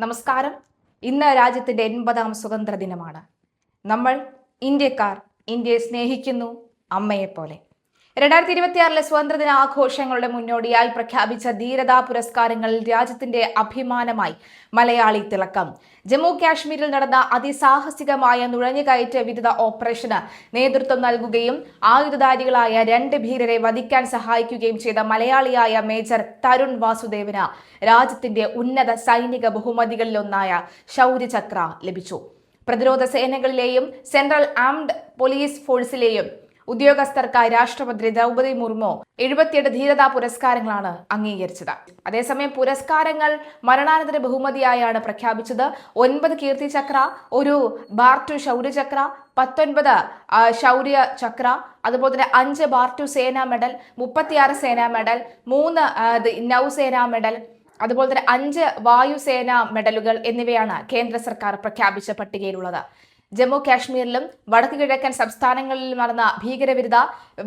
നമസ്കാരം. ഇന്ന് രാജ്യത്തിന്റെ 80ാം സ്വതന്ത്ര ദിനമാണ്. നമ്മൾ ഇന്ത്യക്കാർ ഇന്ത്യയെ സ്നേഹിക്കുന്നു അമ്മയെപ്പോലെ. 2026 സ്വാതന്ത്ര്യദിന ആഘോഷങ്ങളുടെ മുന്നോടിയായി പ്രഖ്യാപിച്ച ധീരതാ പുരസ്കാരങ്ങളിൽ രാജ്യത്തിന്റെ അഭിമാനമായി മലയാളി തിളക്കം. ജമ്മു കാശ്മീരിൽ നടന്ന അതിസാഹസികമായ നുഴഞ്ഞുകയറ്റ വിരുദ്ധ ഓപ്പറേഷന് നേതൃത്വം നൽകുകയും ആയുധധാരികളായ 2 ഭീകരരെ വധിക്കാൻ സഹായിക്കുകയും ചെയ്ത മലയാളിയായ മേജർ തരുൺ വാസുദേവന് രാജ്യത്തിന്റെ ഉന്നത സൈനിക ബഹുമതികളിലൊന്നായ ശൗര്യചക്ര ലഭിച്ചു. പ്രതിരോധ സേനകളിലെയും സെൻട്രൽ ആംഡ് പോലീസ് ഫോഴ്സിലെയും ഉദ്യോഗസ്ഥർക്കായി രാഷ്ട്രപതി ദ്രൗപദി മുർമു 78 ധീരതാ പുരസ്കാരങ്ങളാണ് അംഗീകരിച്ചത്. അതേസമയം പുരസ്കാരങ്ങൾ മരണാനന്തര ബഹുമതിയായാണ് പ്രഖ്യാപിച്ചത്. 9 കീർത്തി ചക്ര, 1 ബാർ-2 ശൗര്യ ചക്ര, 19 ശൗര്യ ചക്ര, അതുപോലെ തന്നെ 5 ബാർ-2 സേനാ മെഡൽ, 36 സേനാ മെഡൽ, 3 നൌസേനാ മെഡൽ, അതുപോലെ തന്നെ 5 വായുസേനാ മെഡലുകൾ എന്നിവയാണ് കേന്ദ്ര സർക്കാർ പ്രഖ്യാപിച്ച പട്ടികയിലുള്ളത്. ജമ്മു കാശ്മീരിലും വടക്കു കിഴക്കൻ സംസ്ഥാനങ്ങളിലും നടന്ന ഭീകരവിരുദ്ധ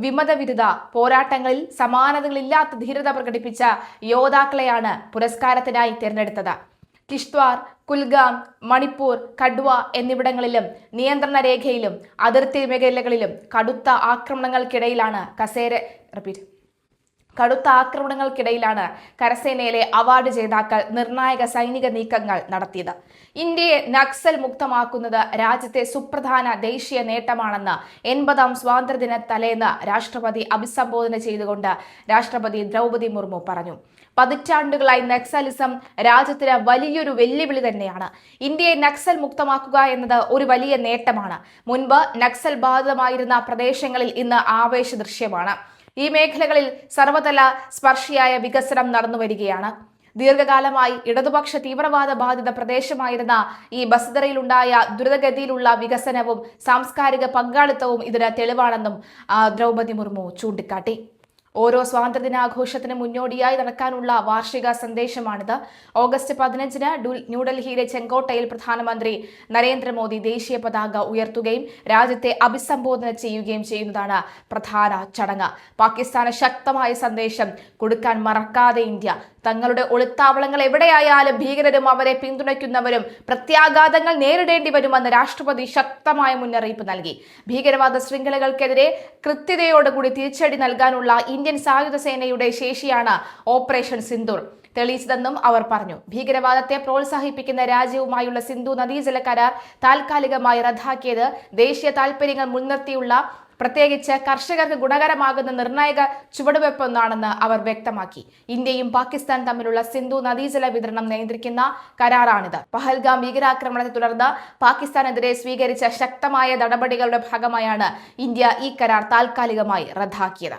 വിമതവിരുദ്ധ പോരാട്ടങ്ങളിൽ സമാനതകളില്ലാത്ത ധീരത പ്രകടിപ്പിച്ച യോദ്ധാക്കളെയാണ് പുരസ്കാരത്തിനായി തിരഞ്ഞെടുത്തത്. കിഷ്ത്വാർ, കുൽഗാം, മണിപ്പൂർ, കഡ്വ എന്നിവിടങ്ങളിലും നിയന്ത്രണ രേഖയിലും അതിർത്തി മേഖലകളിലും കടുത്ത ആക്രമണങ്ങൾക്കിടയിലാണ് കരസേനയിലെ അവാർഡ് ജേതാക്കൾ നിർണായക സൈനിക നീക്കങ്ങൾ നടത്തിയത്. ഇന്ത്യയെ നക്സൽ മുക്തമാക്കുന്നത് രാജ്യത്തെ സുപ്രധാന ദേശീയ നേട്ടമാണെന്ന് 80ാം സ്വാതന്ത്ര്യദിന തലേന്ന് രാഷ്ട്രപതി അഭിസംബോധന ചെയ്തുകൊണ്ട് രാഷ്ട്രപതി ദ്രൗപദി മുർമു പറഞ്ഞു. പതിറ്റാണ്ടുകളായി നക്സലിസം രാജ്യത്തിന് വലിയൊരു വെല്ലുവിളി തന്നെയാണ്. ഇന്ത്യയെ നക്സൽ മുക്തമാക്കുക എന്നത് ഒരു വലിയ നേട്ടമാണ്. മുൻപ് നക്സൽ ബാധിതമായിരുന്ന പ്രദേശങ്ങളിൽ ഇന്ന് ആവേശ ദൃശ്യമാണ്. ഈ മേഖലകളിൽ സർവതല സ്പർശിയായ വികസനം നടന്നു വരികയാണ്. ദീർഘകാലമായി ഇടതുപക്ഷ തീവ്രവാദ ബാധിത പ്രദേശമായിരുന്ന ഈ ബസ്തറയിലുണ്ടായ ദ്രുതഗതിയിലുള്ള വികസനവും സാംസ്കാരിക പങ്കാളിത്തവും ഇതിന് തെളിവാണെന്നും ദ്രൗപദി മുർമു ചൂണ്ടിക്കാട്ടി. ഓരോ സ്വാതന്ത്ര്യദിനാഘോഷത്തിന് മുന്നോടിയായി നടക്കാനുള്ള വാർഷിക സന്ദേശമാണിത്. ഓഗസ്റ്റ് 15-ന് ന്യൂഡൽഹിയിലെ ചെങ്കോട്ടയിൽ പ്രധാനമന്ത്രി നരേന്ദ്രമോദി ദേശീയ പതാക ഉയർത്തുകയും രാജ്യത്തെ അഭിസംബോധന ചെയ്യുകയും ചെയ്യുന്നതാണ് പ്രധാന ചടങ്ങ്. പാകിസ്ഥാന് ശക്തമായ സന്ദേശം കൊടുക്കാൻ മറക്കാതെ ഇന്ത്യ. തങ്ങളുടെ ഒളിത്താവളങ്ങൾ എവിടെയായാലും ഭീകരരും അവരെ പിന്തുണയ്ക്കുന്നവരും പ്രത്യാഘാതങ്ങൾ നേരിടേണ്ടി വരുമെന്ന് രാഷ്ട്രപതി ശക്തമായ മുന്നറിയിപ്പ് നൽകി. ഭീകരവാദ ശൃംഖലകൾക്കെതിരെ കൃത്യതയോടുകൂടി തിരിച്ചടി നൽകാനുള്ള ഇന്ത്യൻ സായുധ സേനയുടെ ശേഷിയാണ് ഓപ്പറേഷൻ സിന്ദൂർ തെളിയിച്ചതെന്നും അവർ പറഞ്ഞു. ഭീകരവാദത്തെ പ്രോത്സാഹിപ്പിക്കുന്ന രാജ്യവുമായുള്ള സിന്ധു നദീജല കരാർ താൽക്കാലികമായി റദ്ദാക്കിയത് ദേശീയ താൽപര്യങ്ങൾ മുൻനിർത്തിയുള്ള പ്രത്യേകിച്ച് കർഷകർക്ക് ഗുണകരമാകുന്ന നിർണായക ചുവടുവെപ്പൊന്നാണെന്ന് അവർ വ്യക്തമാക്കി. ഇന്ത്യയും പാകിസ്ഥാൻ തമ്മിലുള്ള സിന്ധു നദീജല വിതരണം നിയന്ത്രിക്കുന്ന കരാറാണിത്. പഹൽഗാം ഭീകരാക്രമണത്തെ തുടർന്ന് പാകിസ്ഥാനെതിരെ സ്വീകരിച്ച ശക്തമായ നടപടികളുടെ ഭാഗമായാണ് ഇന്ത്യ ഈ കരാർ താൽക്കാലികമായി റദ്ദാക്കിയത്.